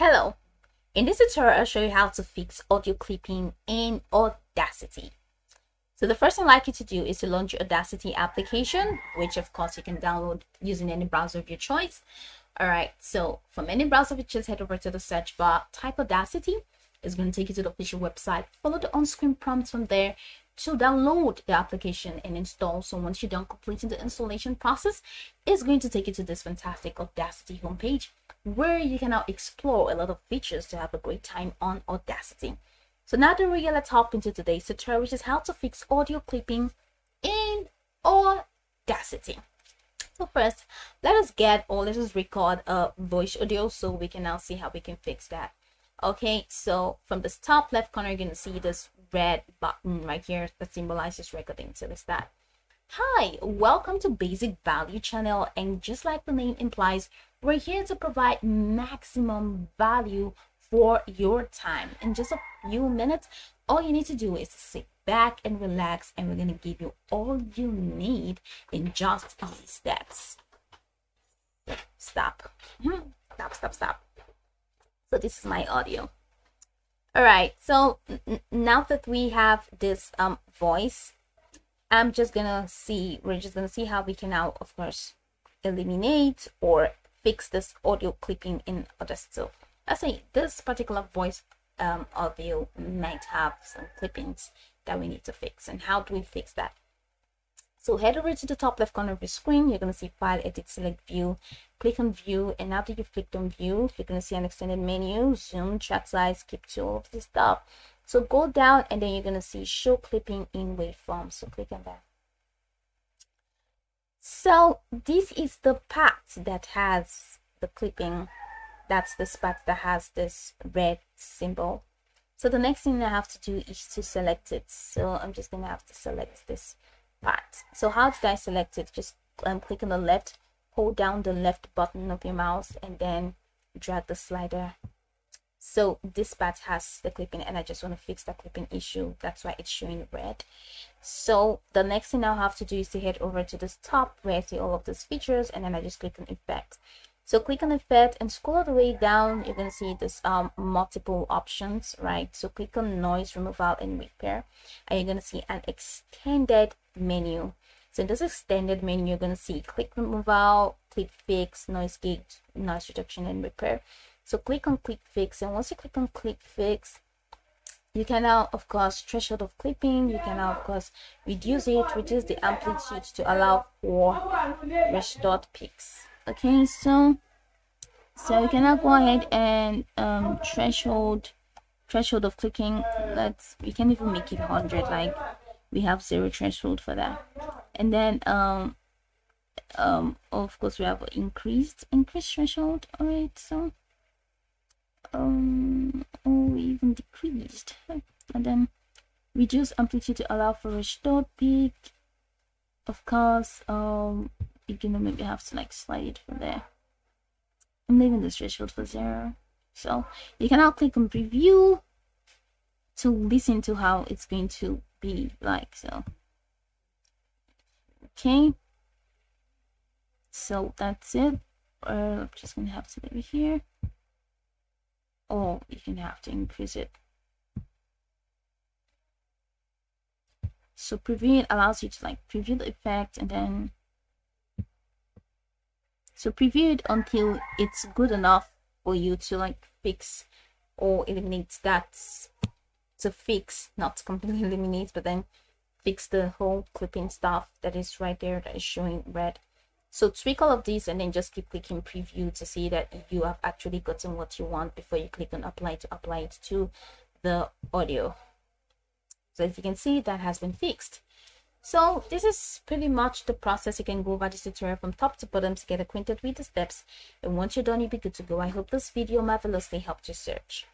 Hello, in this tutorial I'll show you how to fix audio clipping in Audacity. So the first thing I'd like you to do is to launch your Audacity application, which of course you can download using any browser of your choice. Alright, so from any browser of your choice, head over to the search bar, type Audacity. It's going to take you to the official website. Follow the on-screen prompts from there to download the application and install. So once you're done completing the installation process, it's going to take you to this fantastic Audacity homepage, where you can now explore a lot of features to have a great time on Audacity. So now that we're here, let's hop into today's tutorial, which is how to fix audio clipping in Audacity. So first, let us record a voice audio so we can now see how we can fix that. Okay, so from this top left corner, you're going to see this red button right here that symbolizes recording. So it's that. Hi, welcome to Basic Value channel, and just like the name implies, we're here to provide maximum value for your time. In just a few minutes, all you need to do is to sit back and relax, and we're going to give you all you need in just easy steps. Stop. Stop. So this is my audio. All right, so now that we have this voice, we're just gonna see how we can now, of course, eliminate or fix this audio clipping in Audacity. So let's say this particular voice audio might have some clippings that we need to fix. And how do we fix that? So head over to the top left corner of your screen. You're going to see File, Edit, Select, View. Click on View, and after you've clicked on View, you're going to see an extended menu, Zoom, Track Size, Skip to, all of this stuff. So go down, and then you're going to see Show Clipping in Waveform. So click on that. So this is the part that has the clipping. That's the part that has this red symbol. So the next thing I have to do is to select it. So I'm just going to have to select this part. So how did I select it? Just click on the left, hold down the left button of your mouse, and then drag the slider. So this part has the clipping, and I just want to fix that clipping issue. That's why it's showing red. So the next thing I'll have to do is to head over to this top where I see all of these features, and then I just click on Effect. So click on Effect and scroll all the way down. You're going to see this multiple options, right? So click on Noise Removal and Repair, and you're going to see an extended menu. So in this extended menu, you're going to see Click Removal, Click Fix, Noise Gate, Noise Reduction, and Repair. So click on Click Fix, and once you click on Click Fix, you can now, of course, threshold of clipping. You can now, of course, reduce the amplitude to allow for restored peaks. Okay, so you can now go ahead and threshold of clicking. We can even make it 100, like we have 0 threshold for that. And then of course we have increased threshold. All right, so we even decreased, and then reduce amplitude to allow for restored peak. Of course, you're gonna maybe have to like slide it from there. I'm leaving this threshold for 0. So you can now click on Preview to listen to how it's going to be like. So okay, so that's it. I'm just gonna have to leave it here. Or you can have to increase it. So preview it allows you to like preview the effect, and then so preview it until it's good enough for you to like fix or eliminate that. To fix, not completely eliminate, but then fix the whole clipping stuff that is right there that is showing red. So tweak all of these, and then just keep clicking Preview to see that you have actually gotten what you want before you click on Apply to apply it to the audio. So as you can see, that has been fixed. So this is pretty much the process. You can go over this tutorial from top to bottom to get acquainted with the steps, and once you're done, you'll be good to go. I hope this video marvelously helped your search.